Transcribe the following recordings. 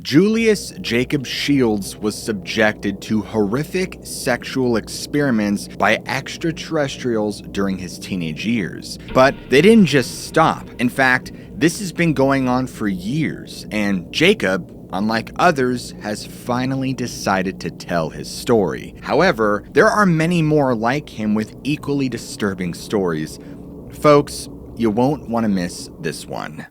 Julius Jacob Shields was subjected to horrific sexual experiments by extraterrestrials during his teenage years. But they didn't just stop. In fact, this has been going on for years, and Jacob, unlike others, has finally decided to tell his story. However, there are many more like him with equally disturbing stories. Folks, you won't want to miss this one.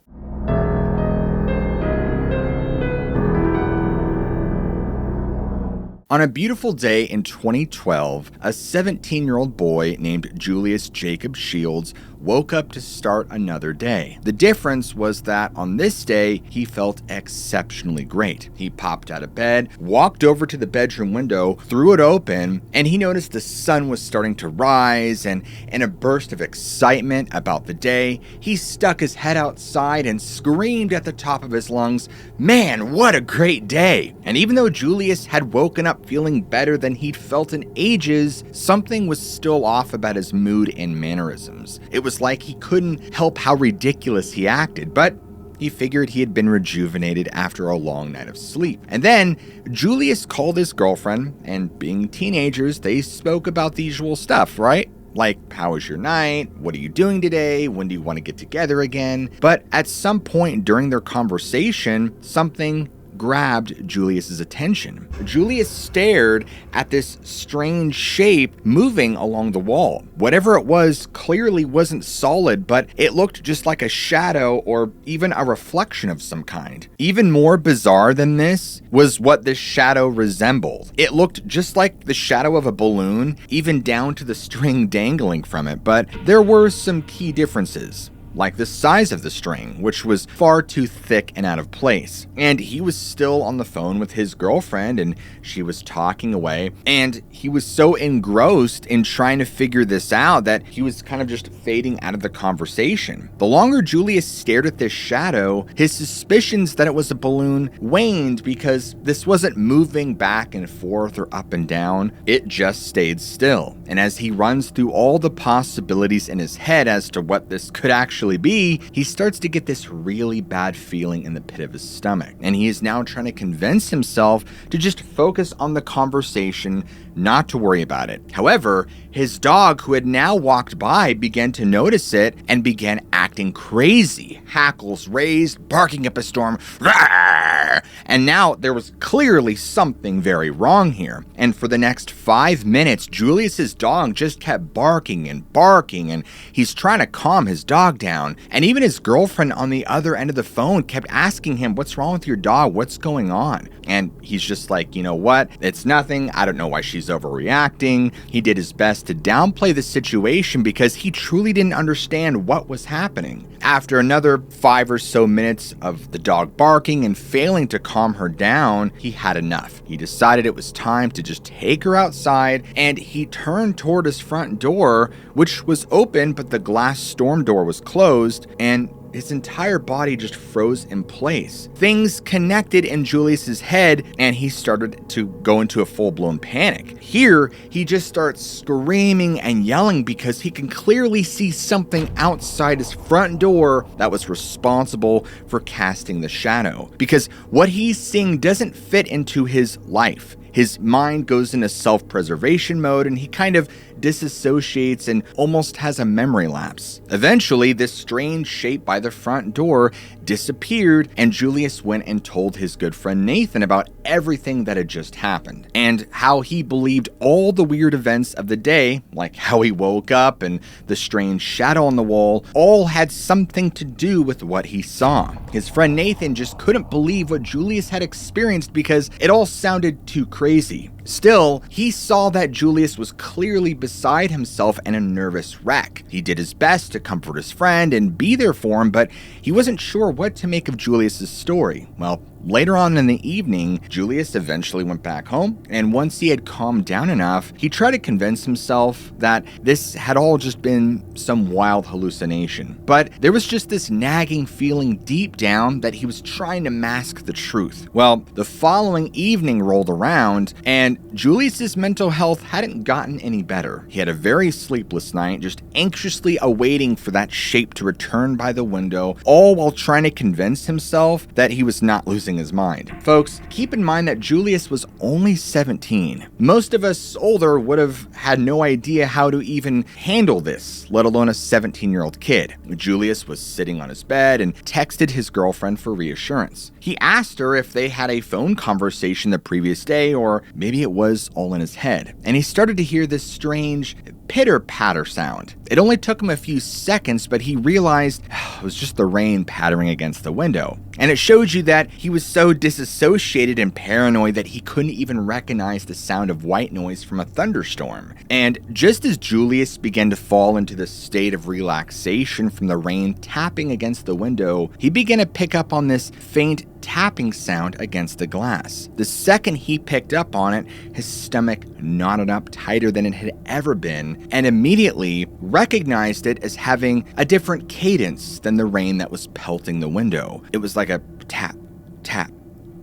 On a beautiful day in 2012, a 17-year-old boy named Julius Jacob Shields woke up to start another day. The difference was that on this day, he felt exceptionally great. He popped out of bed, walked over to the bedroom window, threw it open, and he noticed the sun was starting to rise, and in a burst of excitement about the day, he stuck his head outside and screamed at the top of his lungs, "Man, what a great day!" And even though Julius had woken up feeling better than he'd felt in ages, something was still off about his mood and mannerisms. It was like he couldn't help how ridiculous he acted, but he figured he had been rejuvenated after a long night of sleep. And then Julius called his girlfriend, and being teenagers, they spoke about the usual stuff, right? Like, how was your night? What are you doing today? When do you want to get together again? But at some point during their conversation, something grabbed Julius's attention. Julius stared at this strange shape moving along the wall. Whatever it was clearly wasn't solid, but it looked just like a shadow or even a reflection of some kind. Even more bizarre than this was what this shadow resembled. It looked just like the shadow of a balloon, even down to the string dangling from it, but there were some key differences, like the size of the string, which was far too thick and out of place. And he was still on the phone with his girlfriend, and she was talking away, and he was so engrossed in trying to figure this out that he was kind of just fading out of the conversation. The longer Julius stared at this shadow, his suspicions that it was a balloon waned because this wasn't moving back and forth or up and down, it just stayed still. And as he runs through all the possibilities in his head as to what this could actually be, he starts to get this really bad feeling in the pit of his stomach. And he is now trying to convince himself to just focus on the conversation, not to worry about it. However, his dog, who had now walked by, began to notice it and began acting crazy. Hackles raised, barking up a storm. Rawr! And now there was clearly something very wrong here. And for the next 5 minutes, Julius's dog just kept barking, and he's trying to calm his dog down. And even his girlfriend on the other end of the phone kept asking him, "What's wrong with your dog? What's going on?" And he's just like, "You know what? It's nothing. I don't know why she's overreacting." He did his best to downplay the situation because he truly didn't understand what was happening. After another 5 or so minutes of the dog barking and failing to calm her down, he had enough. He decided it was time to just take her outside, and he turned toward his front door, which was open, but the glass storm door was closed, and his entire body just froze in place. Things connected in Julius's head, and he started to go into a full-blown panic. Here, he just starts screaming and yelling because he can clearly see something outside his front door that was responsible for casting the shadow. Because what he's seeing doesn't fit into his life. His mind goes into self-preservation mode, and he kind of disassociates and almost has a memory lapse. Eventually, this strange shape by the front door disappeared, and Julius went and told his good friend Nathan about everything that had just happened, and how he believed all the weird events of the day, like how he woke up and the strange shadow on the wall, all had something to do with what he saw. His friend Nathan just couldn't believe what Julius had experienced because it all sounded too crazy. Still, he saw that Julius was clearly beside himself and a nervous wreck. He did his best to comfort his friend and be there for him, but he wasn't sure what to make of Julius's story. Well, later on in the evening, Julius eventually went back home, and once he had calmed down enough, he tried to convince himself that this had all just been some wild hallucination. But there was just this nagging feeling deep down that he was trying to mask the truth. Well, the following evening rolled around, and Julius's mental health hadn't gotten any better. He had a very sleepless night, just anxiously awaiting for that shape to return by the window, all while trying to convince himself that he was not losing losing his mind. Folks, keep in mind that Julius was only 17. Most of us older would have had no idea how to even handle this, let alone a 17-year-old kid. Julius was sitting on his bed and texted his girlfriend for reassurance. He asked her if they had a phone conversation the previous day, or maybe it was all in his head. And he started to hear this strange pitter-patter sound. It only took him a few seconds, but he realized it was just the rain pattering against the window. And it showed you that he was so disassociated and paranoid that he couldn't even recognize the sound of white noise from a thunderstorm. And just as Julius began to fall into the state of relaxation from the rain tapping against the window, he began to pick up on this faint tapping sound against the glass. The second he picked up on it, his stomach knotted up tighter than it had ever been, and immediately recognized it as having a different cadence than the rain that was pelting the window. It was like a tap, tap,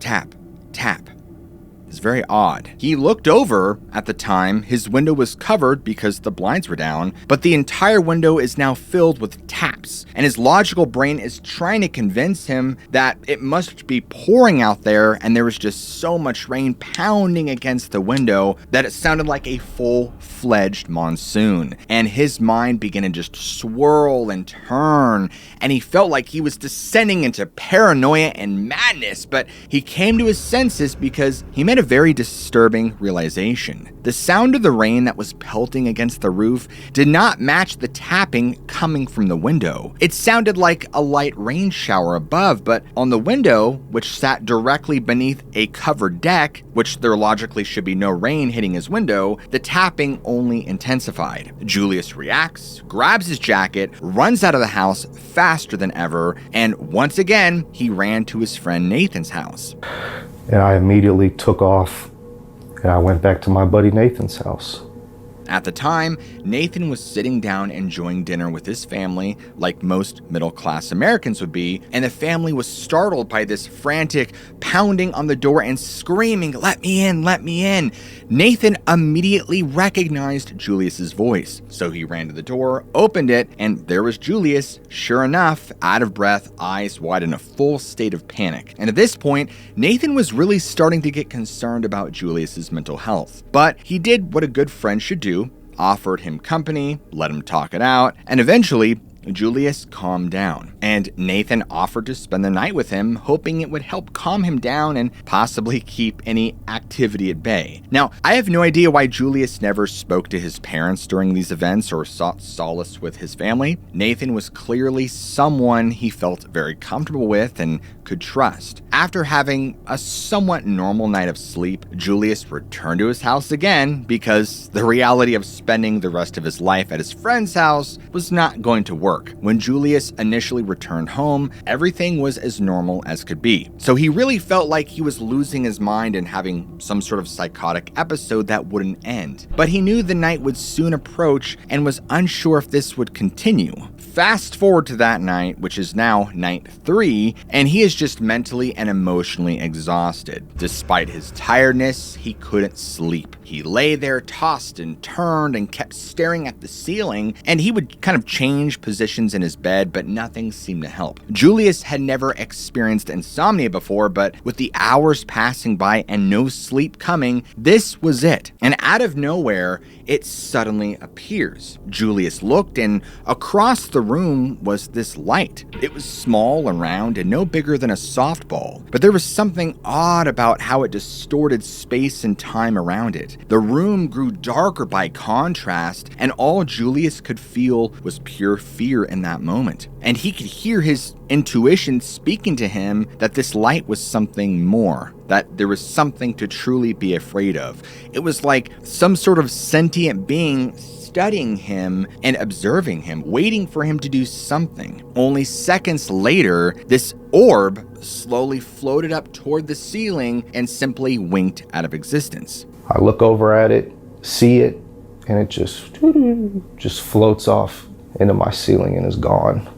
tap, tap. It's very odd. He looked over at the time. His window was covered because the blinds were down, but the entire window is now filled with taps, and his logical brain is trying to convince him that it must be pouring out there, and there was just so much rain pounding against the window that it sounded like a full-fledged monsoon, and his mind began to just swirl and turn, and he felt like he was descending into paranoia and madness, but he came to his senses because he made a very disturbing realization. The sound of the rain that was pelting against the roof did not match the tapping coming from the window. It sounded like a light rain shower above, but on the window, which sat directly beneath a covered deck, which there logically should be no rain hitting his window, the tapping only intensified. Julius reacts, grabs his jacket, runs out of the house faster than ever, and once again, he ran to his friend Nathan's house. And I immediately took off and I went back to my buddy Nathan's house. At the time, Nathan was sitting down enjoying dinner with his family, like most middle-class Americans would be, and the family was startled by this frantic pounding on the door and screaming, "Let me in, let me in." Nathan immediately recognized Julius's voice, so he ran to the door, opened it, and there was Julius, sure enough, out of breath, eyes wide, in a full state of panic. And at this point, Nathan was really starting to get concerned about Julius's mental health. But he did what a good friend should do, offered him company, let him talk it out, and eventually Julius calmed down, and Nathan offered to spend the night with him, hoping it would help calm him down and possibly keep any activity at bay. Now, I have no idea why Julius never spoke to his parents during these events or sought solace with his family. Nathan was clearly someone he felt very comfortable with and could trust. After having a somewhat normal night of sleep, Julius returned to his house again because the reality of spending the rest of his life at his friend's house was not going to work. When Julius initially returned home, everything was as normal as could be. So he really felt like he was losing his mind and having some sort of psychotic episode that wouldn't end. But he knew the night would soon approach and was unsure if this would continue. Fast forward to that night, which is now night 3, and he is just mentally and emotionally exhausted. Despite his tiredness, he couldn't sleep. He lay there, tossed and turned, and kept staring at the ceiling, and he would kind of change positions in his bed, but nothing seemed to help. Julius had never experienced insomnia before, but with the hours passing by and no sleep coming, this was it. And out of nowhere, it suddenly appears. Julius looked, and across the room was this light. It was small and round and no bigger than a softball, but there was something odd about how it distorted space and time around it. The room grew darker by contrast, and all Julius could feel was pure fear in that moment. And he could hear his intuition speaking to him that this light was something more, that there was something to truly be afraid of. It was like some sort of sentient being studying him and observing him, waiting for him to do something. Only seconds later, this orb slowly floated up toward the ceiling and simply winked out of existence. I look over at it, see it, and it just floats off into my ceiling and is gone.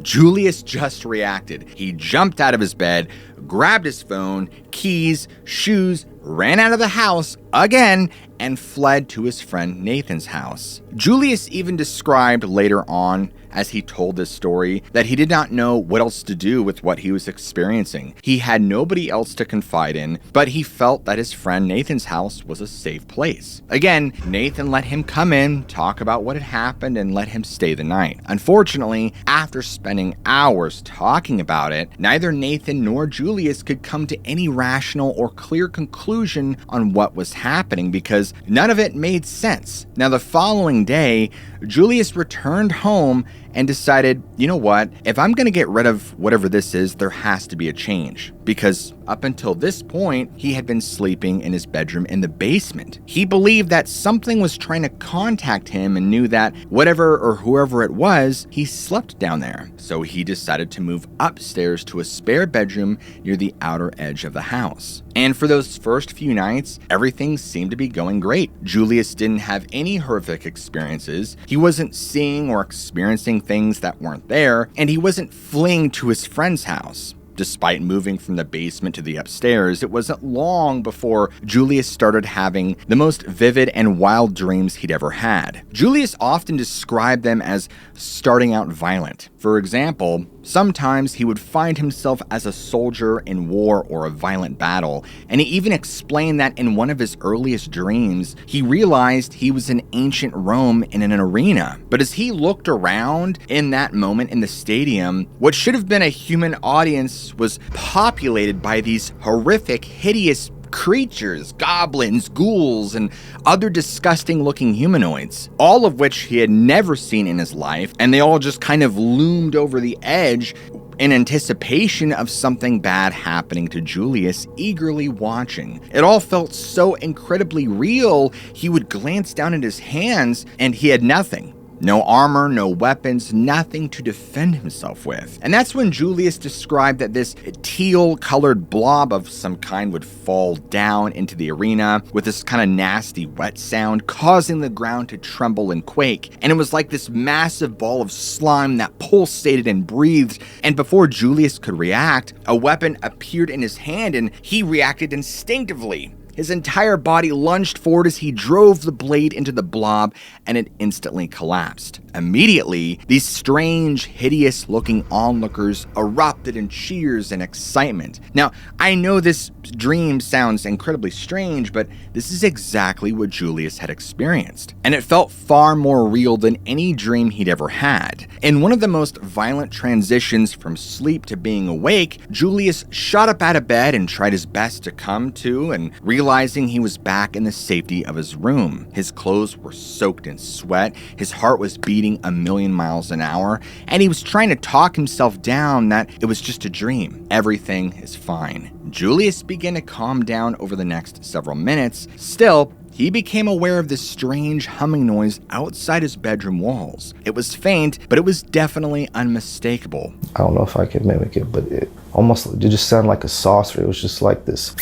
Julius just reacted. He jumped out of his bed, grabbed his phone, keys, shoes, ran out of the house again, and fled to his friend Nathan's house. Julius even described later on, as he told this story, that he did not know what else to do with what he was experiencing. He had nobody else to confide in, but he felt that his friend Nathan's house was a safe place. Again, Nathan let him come in, talk about what had happened, and let him stay the night. Unfortunately, after spending hours talking about it, neither Nathan nor Julius could come to any rational or clear conclusion on what was happening because none of it made sense. Now, the following day, Julius returned home and decided, you know what, if I'm going to get rid of whatever this is, there has to be a change. Because up until this point, he had been sleeping in his bedroom in the basement. He believed that something was trying to contact him and knew that whatever or whoever it was, he slept down there. So he decided to move upstairs to a spare bedroom near the outer edge of the house. And for those first few nights, everything seemed to be going great. Julius didn't have any horrific experiences. He wasn't seeing or experiencing things that weren't there, and he wasn't fleeing to his friend's house. Despite moving from the basement to the upstairs, it wasn't long before Julius started having the most vivid and wild dreams he'd ever had. Julius often described them as starting out violent. For example, sometimes he would find himself as a soldier in war or a violent battle, and he even explained that in one of his earliest dreams, he realized he was in ancient Rome in an arena. But as he looked around in that moment in the stadium, what should have been a human audience was populated by these horrific, hideous creatures, goblins, ghouls, and other disgusting looking humanoids, all of which he had never seen in his life, and they all just kind of loomed over the edge in anticipation of something bad happening to Julius, eagerly watching. It all felt so incredibly real, he would glance down at his hands and he had nothing. No armor, no weapons, nothing to defend himself with. And that's when Julius described that this teal-colored blob of some kind would fall down into the arena with this kind of nasty wet sound, causing the ground to tremble and quake. And it was like this massive ball of slime that pulsated and breathed. And before Julius could react, a weapon appeared in his hand and he reacted instinctively. His entire body lunged forward as he drove the blade into the blob, and it instantly collapsed. Immediately, these strange, hideous-looking onlookers erupted in cheers and excitement. Now, I know this dream sounds incredibly strange, but this is exactly what Julius had experienced, and it felt far more real than any dream he'd ever had. In one of the most violent transitions from sleep to being awake, Julius shot up out of bed and tried his best to come to, and realizing he was back in the safety of his room. His clothes were soaked in sweat, his heart was beating 1,000,000 miles an hour, and he was trying to talk himself down that it was just a dream. Everything is fine. Julius began to calm down over the next several minutes. Still, he became aware of this strange humming noise outside his bedroom walls. It was faint, but it was definitely unmistakable. I don't know if I could mimic it, but it just sounded like a saucer. It was just like this.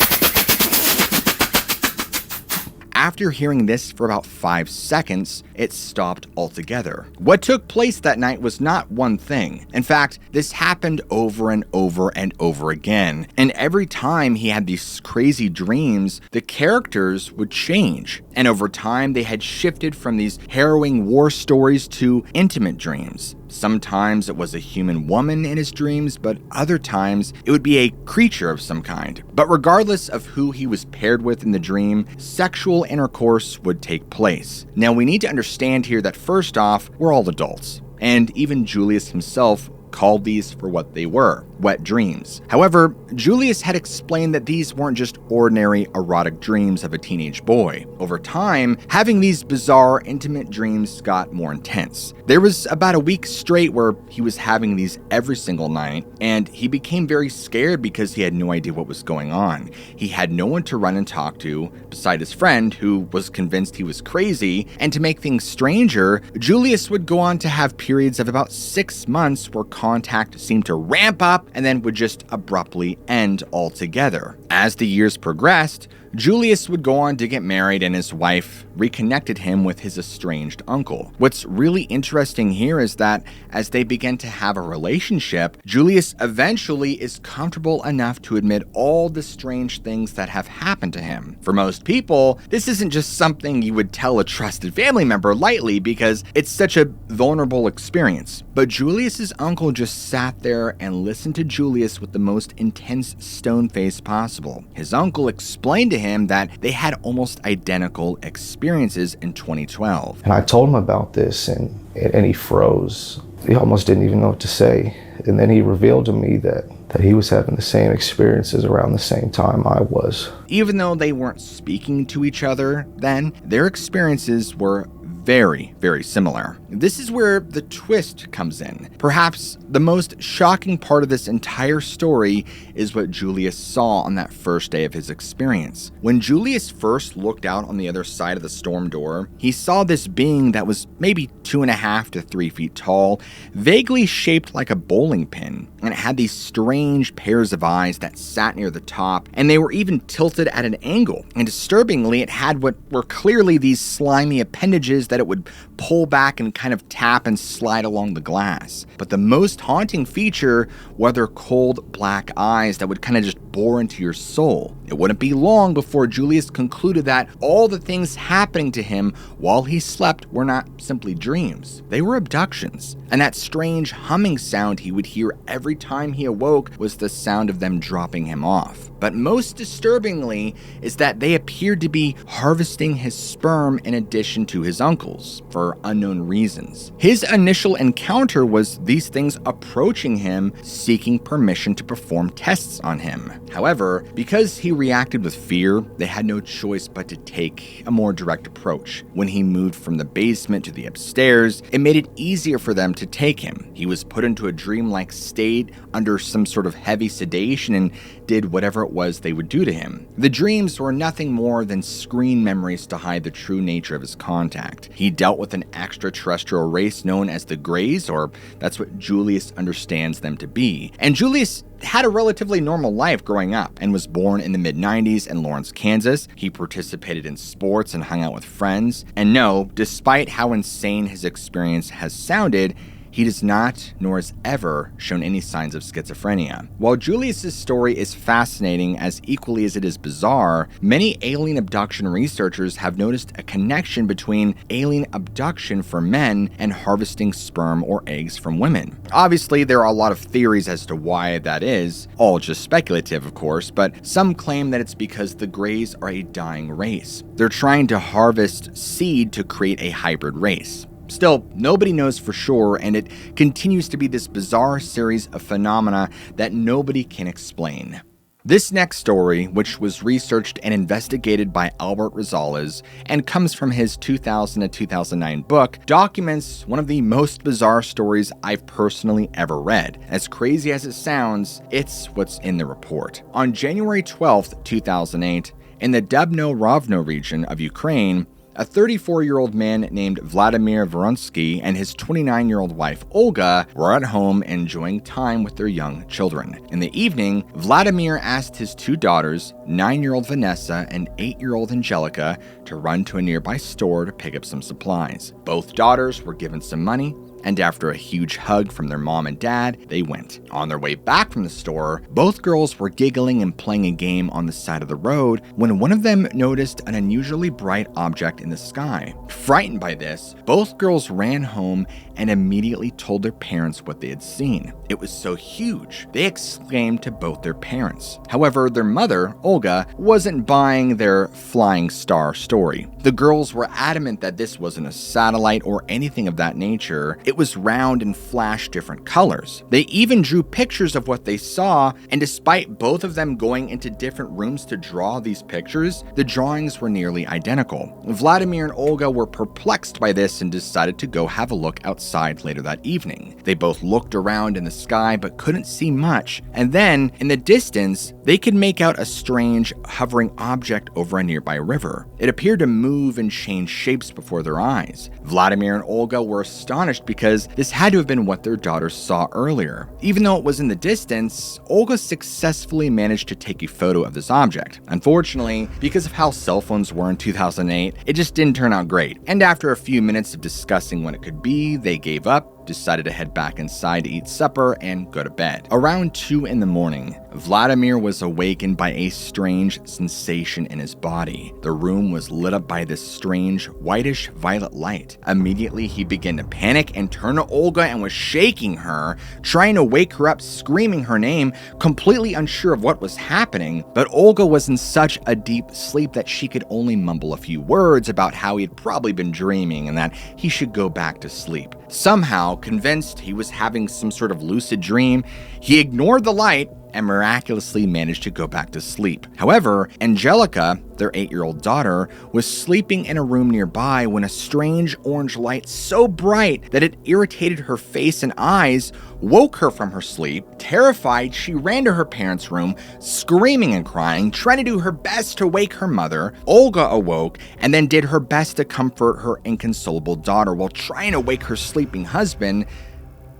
After hearing this for about 5 seconds, it stopped altogether. What took place that night was not one thing. In fact, this happened over and over and over again. And every time he had these crazy dreams, the characters would change. And over time, they had shifted from these harrowing war stories to intimate dreams. Sometimes it was a human woman in his dreams, but other times it would be a creature of some kind. But regardless of who he was paired with in the dream, sexual intercourse would take place. Now we need to understand here that first off, we're all adults. And even Julius himself called these for what they were, wet dreams. However, Julius had explained that these weren't just ordinary erotic dreams of a teenage boy. Over time, having these bizarre, intimate dreams got more intense. There was about a week straight where he was having these every single night, and he became very scared because he had no idea what was going on. He had no one to run and talk to, beside his friend, who was convinced he was crazy, and to make things stranger, Julius would go on to have periods of about 6 months where contact seemed to ramp up and then would just abruptly end altogether. As the years progressed, Julius would go on to get married, and his wife reconnected him with his estranged uncle. What's really interesting here is that as they begin to have a relationship, Julius eventually is comfortable enough to admit all the strange things that have happened to him. For most people, this isn't just something you would tell a trusted family member lightly because it's such a vulnerable experience. But Julius's uncle just sat there and listened to Julius with the most intense stone face possible. His uncle explained to him that they had almost identical experiences in 2012. And I told him about this, and he froze. He almost didn't even know what to say. And then he revealed to me that he was having the same experiences around the same time I was. Even though they weren't speaking to each other then, their experiences were very, very similar. This is where the twist comes in. Perhaps the most shocking part of this entire story is what Julius saw on that first day of his experience. When Julius first looked out on the other side of the storm door, he saw this being that was maybe 2.5 to 3 feet tall, vaguely shaped like a bowling pin, and it had these strange pairs of eyes that sat near the top, and they were even tilted at an angle. And disturbingly, it had what were clearly these slimy appendages that it would pull back and kind of tap and slide along the glass. But the most haunting feature were their cold black eyes that would kind of just bore into your soul. It wouldn't be long before Julius concluded that all the things happening to him while he slept were not simply dreams. They were abductions. And that strange humming sound he would hear every time he awoke was the sound of them dropping him off. But most disturbingly is that they appeared to be harvesting his sperm in addition to his uncle's, for unknown reasons. His initial encounter was these things approaching him, seeking permission to perform tests on him. However, because he reacted with fear, they had no choice but to take a more direct approach. When he moved from the basement to the upstairs, it made it easier for them to take him. He was put into a dreamlike state under some sort of heavy sedation and did whatever it was they would do to him. The dreams were nothing more than screen memories to hide the true nature of his contact. He dealt with an extraterrestrial race known as the Greys, or that's what Julius understands them to be. And Julius had a relatively normal life growing up and was born in the mid-90s in Lawrence, Kansas. He participated in sports and hung out with friends. And no, despite how insane his experience has sounded, he does not, nor has ever, shown any signs of schizophrenia. While Julius's story is fascinating as equally as it is bizarre, many alien abduction researchers have noticed a connection between alien abduction for men and harvesting sperm or eggs from women. Obviously, there are a lot of theories as to why that is, all just speculative of course, but some claim that it's because the Greys are a dying race. They're trying to harvest seed to create a hybrid race. Still, nobody knows for sure, and it continues to be this bizarre series of phenomena that nobody can explain. This next story, which was researched and investigated by Albert Rosales and comes from his 2000 to 2009 book, documents one of the most bizarre stories I've personally ever read. As crazy as it sounds, it's what's in the report. On January 12th, 2008, in the Dubno-Rovno region of Ukraine, a 34-year-old man named Vladimir Voronsky and his 29-year-old wife Olga were at home enjoying time with their young children. In the evening, Vladimir asked his two daughters, 9-year-old Vanessa and 8-year-old Angelica, to run to a nearby store to pick up some supplies. Both daughters were given some money, and after a huge hug from their mom and dad, they went. On their way back from the store, both girls were giggling and playing a game on the side of the road when one of them noticed an unusually bright object in the sky. Frightened by this, both girls ran home and immediately told their parents what they had seen. It was so huge, they exclaimed to both their parents. However, their mother, Olga, wasn't buying their flying star story. The girls were adamant that this wasn't a satellite or anything of that nature. It was round and flashed different colors. They even drew pictures of what they saw, and despite both of them going into different rooms to draw these pictures, the drawings were nearly identical. Vladimir and Olga were perplexed by this and decided to go have a look outside later that evening. They both looked around in the sky but couldn't see much, and then, in the distance, they could make out a strange, hovering object over a nearby river. It appeared to move and change shapes before their eyes. Vladimir and Olga were astonished because this had to have been what their daughter saw earlier. Even though it was in the distance, Olga successfully managed to take a photo of this object. Unfortunately, because of how cell phones were in 2008, it just didn't turn out great. And after a few minutes of discussing what it could be, they gave up, decided to head back inside to eat supper and go to bed. Around 2 in the morning, Vladimir was awakened by a strange sensation in his body. The room was lit up by this strange whitish violet light. Immediately, he began to panic and turn to Olga and was shaking her, trying to wake her up, screaming her name, completely unsure of what was happening. But Olga was in such a deep sleep that she could only mumble a few words about how he had probably been dreaming and that he should go back to sleep. Somehow, convinced he was having some sort of lucid dream, he ignored the light and miraculously managed to go back to sleep. However, Angelica, their 8-year-old daughter, was sleeping in a room nearby when a strange orange light so bright that it irritated her face and eyes woke her from her sleep. Terrified, she ran to her parents' room, screaming and crying, trying to do her best to wake her mother. Olga awoke and then did her best to comfort her inconsolable daughter while trying to wake her sleeping husband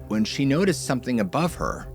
when she noticed something above her.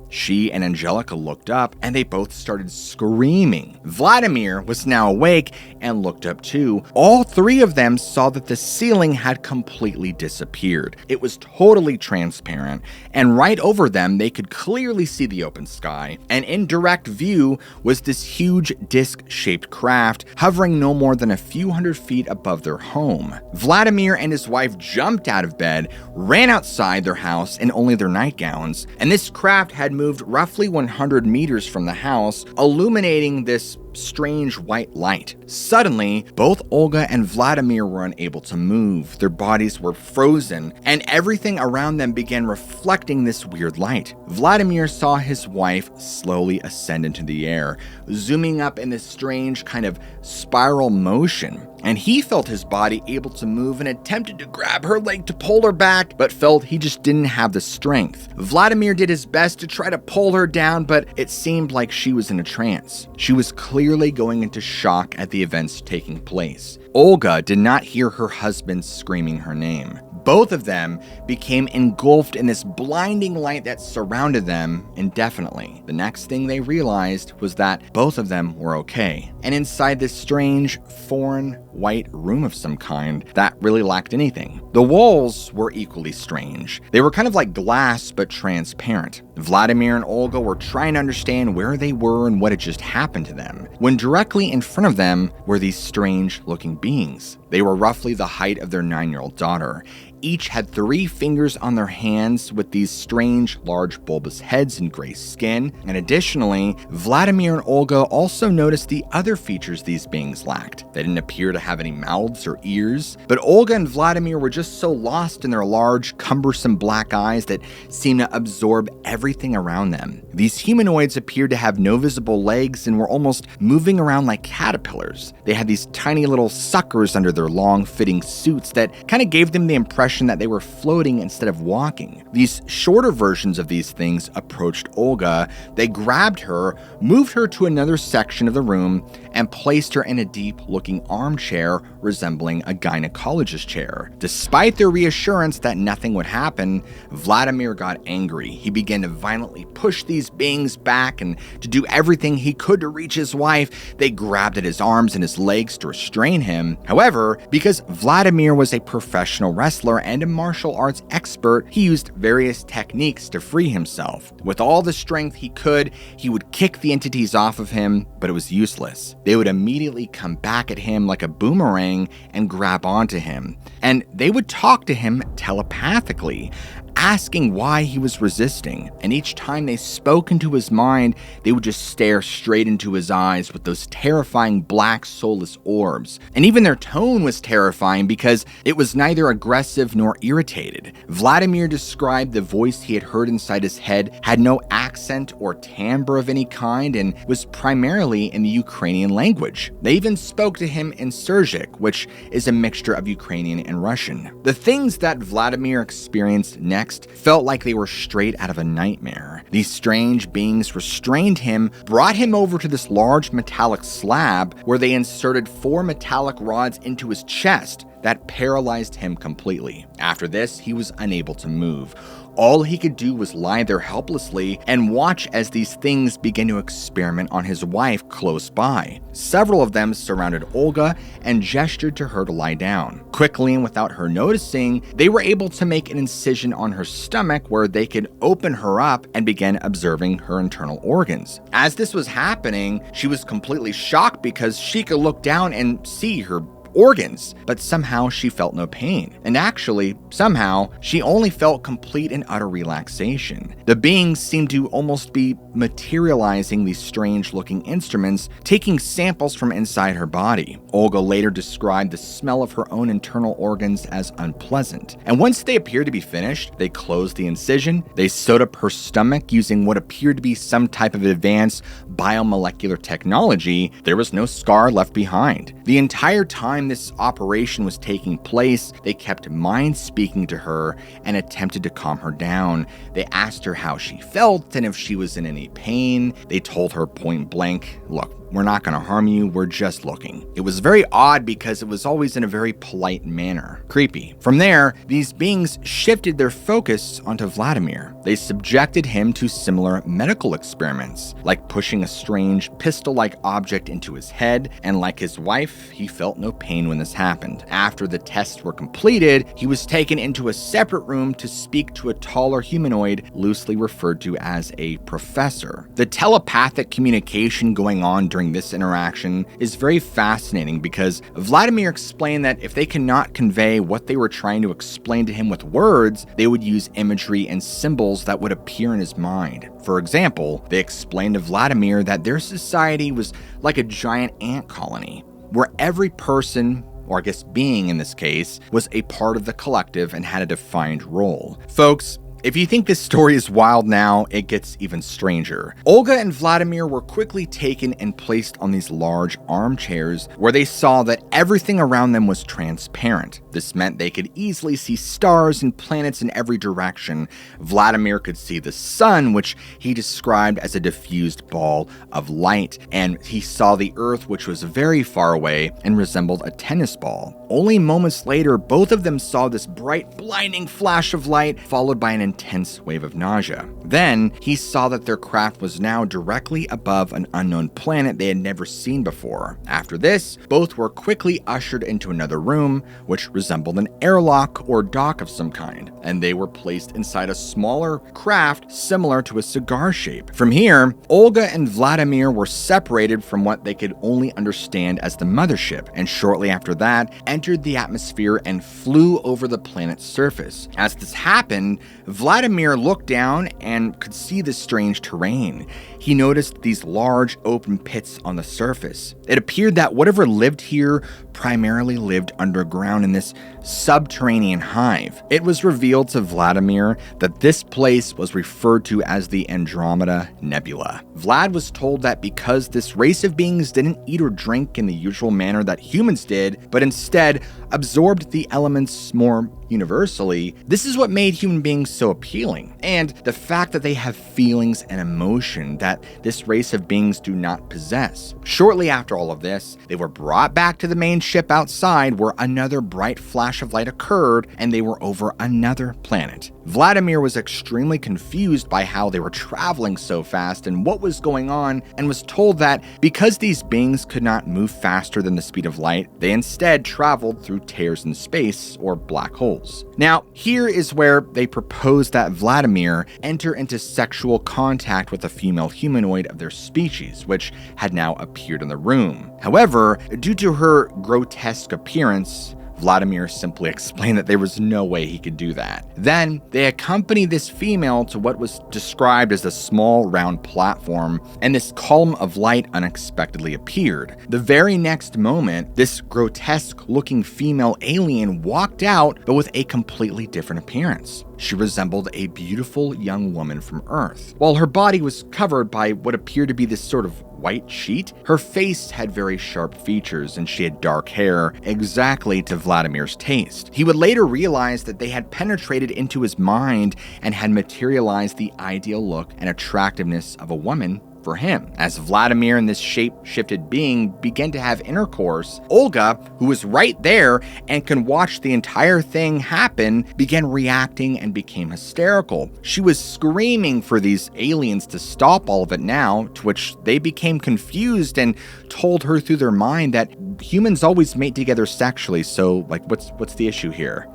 She and Angelica looked up and they both started screaming. Vladimir was now awake and looked up too. All three of them saw that the ceiling had completely disappeared. It was totally transparent, and right over them they could clearly see the open sky. And in direct view was this huge disc-shaped craft hovering no more than a few hundred feet above their home. Vladimir and his wife jumped out of bed, ran outside their house in only their nightgowns, and this craft had moved roughly 100 meters from the house, illuminating this strange white light. Suddenly, both Olga and Vladimir were unable to move. Their bodies were frozen, and everything around them began reflecting this weird light. Vladimir saw his wife slowly ascend into the air, zooming up in this strange kind of spiral motion. And he felt his body able to move and attempted to grab her leg to pull her back, but felt he just didn't have the strength. Vladimir did his best to try to pull her down, but it seemed like she was in a trance. She was clearly going into shock at the events taking place. Olga did not hear her husband screaming her name. Both of them became engulfed in this blinding light that surrounded them indefinitely. The next thing they realized was that both of them were okay, and inside this strange, foreign, white room of some kind that really lacked anything. The walls were equally strange. They were kind of like glass, but transparent. Vladimir and Olga were trying to understand where they were and what had just happened to them, when directly in front of them were these strange-looking beings. They were roughly the height of their 9-year-old daughter. Each had 3 fingers on their hands with these strange, large, bulbous heads and gray skin. And additionally, Vladimir and Olga also noticed the other features these beings lacked. They didn't appear to have any mouths or ears, but Olga and Vladimir were just so lost in their large, cumbersome black eyes that seemed to absorb everything around them. These humanoids appeared to have no visible legs and were almost moving around like caterpillars. They had these tiny little suckers under their long-fitting suits that kind of gave them the impression that they were floating instead of walking. These shorter versions of these things approached Olga. They grabbed her, moved her to another section of the room, and placed her in a deep-looking armchair resembling a gynecologist chair. Despite their reassurance that nothing would happen, Vladimir got angry. He began to violently push these beings back and to do everything he could to reach his wife. They grabbed at his arms and his legs to restrain him. However, because Vladimir was a professional wrestler and a martial arts expert, he used various techniques to free himself. With all the strength he could, he would kick the entities off of him, but it was useless. They would immediately come back at him like a boomerang and grab onto him. And they would talk to him telepathically, asking why he was resisting. And each time they spoke into his mind, they would just stare straight into his eyes with those terrifying black soulless orbs. And even their tone was terrifying because it was neither aggressive nor irritated. Vladimir described the voice he had heard inside his head had no accent or timbre of any kind and was primarily in the Ukrainian language. They even spoke to him in Syriac, which is a mixture of Ukrainian and Russian. The things that Vladimir experienced next next felt like they were straight out of a nightmare. These strange beings restrained him, brought him over to this large metallic slab where they inserted 4 metallic rods into his chest that paralyzed him completely. After this, he was unable to move. All he could do was lie there helplessly and watch as these things began to experiment on his wife close by. Several of them surrounded Olga and gestured to her to lie down. Quickly and without her noticing, they were able to make an incision on her stomach where they could open her up and begin observing her internal organs. As this was happening, she was completely shocked because she could look down and see her organs, but somehow she felt no pain. And actually, somehow, she only felt complete and utter relaxation. The beings seemed to almost be materializing these strange-looking instruments, taking samples from inside her body. Olga later described the smell of her own internal organs as unpleasant. And once they appeared to be finished, they closed the incision, they sewed up her stomach using what appeared to be some type of advanced biomolecular technology. There was no scar left behind. The entire time this operation was taking place, they kept mind speaking to her and attempted to calm her down. They asked her how she felt and if she was in any pain. They told her point blank, "Look, we're not going to harm you, we're just looking." It was very odd because it was always in a very polite manner. Creepy. From there, these beings shifted their focus onto Vladimir. They subjected him to similar medical experiments, like pushing a strange pistol-like object into his head, and like his wife, he felt no pain when this happened. After the tests were completed, he was taken into a separate room to speak to a taller humanoid, loosely referred to as a professor. The telepathic communication going on during this interaction is very fascinating because Vladimir explained that if they cannot convey what they were trying to explain to him with words, they would use imagery and symbols that would appear in his mind. For example, they explained to Vladimir that their society was like a giant ant colony, where every person, or I guess being in this case, was a part of the collective and had a defined role. Folks, if you think this story is wild now, it gets even stranger. Olga and Vladimir were quickly taken and placed on these large armchairs where they saw that everything around them was transparent. This meant they could easily see stars and planets in every direction. Vladimir could see the sun, which he described as a diffused ball of light, and he saw the earth, which was very far away and resembled a tennis ball. Only moments later, both of them saw this bright, blinding flash of light, followed by an intense wave of nausea. Then, he saw that their craft was now directly above an unknown planet they had never seen before. After this, both were quickly ushered into another room, which resembled an airlock or dock of some kind, and they were placed inside a smaller craft similar to a cigar shape. From here, Olga and Vladimir were separated from what they could only understand as the mothership, and shortly after that, entered the atmosphere and flew over the planet's surface. As this happened, Vladimir looked down and could see this strange terrain. He noticed these large open pits on the surface. It appeared that whatever lived here primarily lived underground in this subterranean hive. It was revealed to Vladimir that this place was referred to as the Andromeda Nebula. Vlad was told that because this race of beings didn't eat or drink in the usual manner that humans did, but instead absorbed the elements more universally, this is what made human beings so appealing. And the fact that they have feelings and emotion that this race of beings do not possess. Shortly after all of this, they were brought back to the main ship outside where another bright flash of light occurred and they were over another planet. Vladimir was extremely confused by how they were traveling so fast and what was going on, and was told that because these beings could not move faster than the speed of light, they instead traveled through tears in space or black holes. Now, here is where they proposed that Vladimir enter into sexual contact with a female humanoid of their species, which had now appeared in the room. However, due to her grotesque appearance, Vladimir simply explained that there was no way he could do that. Then, they accompanied this female to what was described as a small round platform, and this column of light unexpectedly appeared. The very next moment, this grotesque-looking female alien walked out, but with a completely different appearance. she resembled a beautiful young woman from Earth. While her body was covered by what appeared to be this sort of white sheet, her face had very sharp features and she had dark hair, exactly to Vladimir's taste. He would later realize that they had penetrated into his mind and had materialized the ideal look and attractiveness of a woman for him. As Vladimir and this shape-shifted being began to have intercourse, Olga, who was right there and can watch the entire thing happen, began reacting and became hysterical. She was screaming for these aliens to stop all of it now, to which they became confused and told her through their mind that humans always mate together sexually, so like what's the issue here?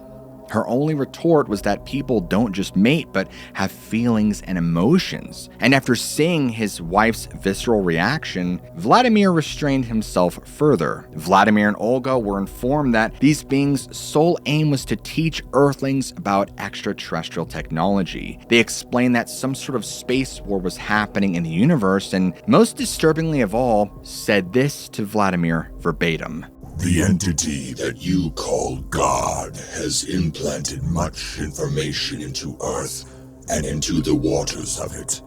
Her only retort was that people don't just mate, but have feelings and emotions. And after seeing his wife's visceral reaction, Vladimir restrained himself further. Vladimir and Olga were informed that these beings' sole aim was to teach Earthlings about extraterrestrial technology. They explained that some sort of space war was happening in the universe, and most disturbingly of all, said this to Vladimir verbatim. The entity that you call God has implanted much information into Earth and into the waters of it.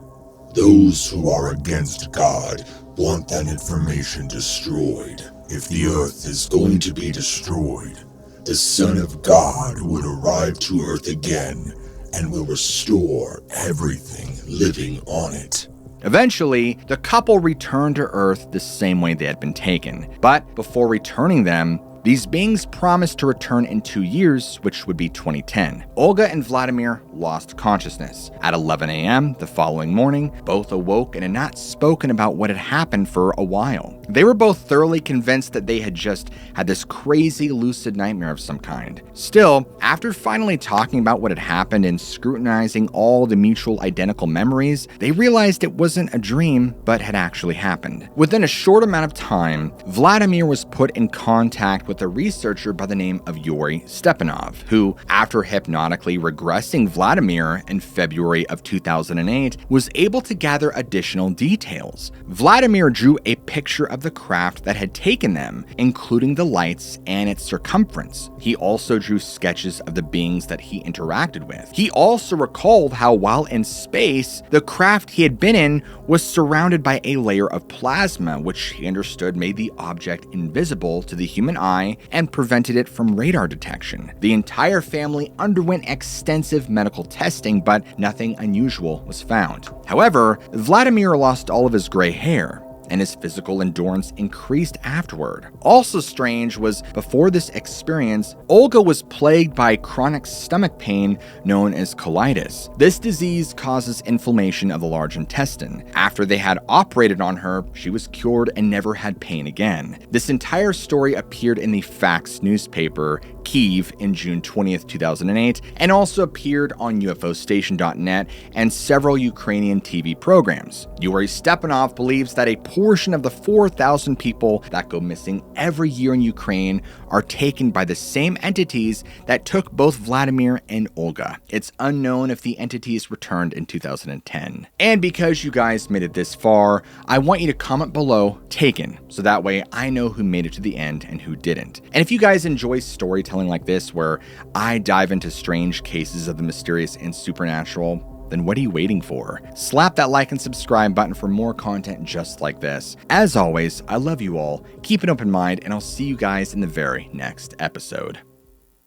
Those who are against God want that information destroyed. If the Earth is going to be destroyed, the Son of God would arrive to Earth again and will restore everything living on it. Eventually, the couple returned to Earth the same way they had been taken. But before returning them, these beings promised to return in 2 years, which would be 2010. Olga and Vladimir lost consciousness. At 11 a.m. the following morning, both awoke and had not spoken about what had happened for a while. They were both thoroughly convinced that they had just had this crazy lucid nightmare of some kind. Still, after finally talking about what had happened and scrutinizing all the mutual identical memories, they realized it wasn't a dream, but had actually happened. Within a short amount of time, Vladimir was put in contact with a researcher by the name of Yuri Stepanov, who, after hypnotically regressing Vladimir in February of 2008, was able to gather additional details. Vladimir drew a picture of the craft that had taken them, including the lights and its circumference. He also drew sketches of the beings that he interacted with. He also recalled how while in space, the craft he had been in was surrounded by a layer of plasma, which he understood made the object invisible to the human eye and prevented it from radar detection. The entire family underwent extensive medical testing, but nothing unusual was found. However, Vladimir lost all of his gray hair, and his physical endurance increased afterward. Also strange was, before this experience, Olga was plagued by chronic stomach pain known as colitis. This disease causes inflammation of the large intestine. After they had operated on her, she was cured and never had pain again. This entire story appeared in the Fax newspaper, Kyiv, in June 20th, 2008, and also appeared on UFOstation.net and several Ukrainian TV programs. Yuri Stepanov believes that a portion of the 4,000 people that go missing every year in Ukraine are taken by the same entities that took both Vladimir and Olga. It's unknown if the entities returned in 2010. And because you guys made it this far, I want you to comment below "taken," so that way I know who made it to the end and who didn't. And if you guys enjoy storytelling like this, where I dive into strange cases of the mysterious and supernatural, then what are you waiting for? Slap that like and subscribe button for more content just like this. As always, I love you all, keep an open mind, and I'll see you guys in the very next episode.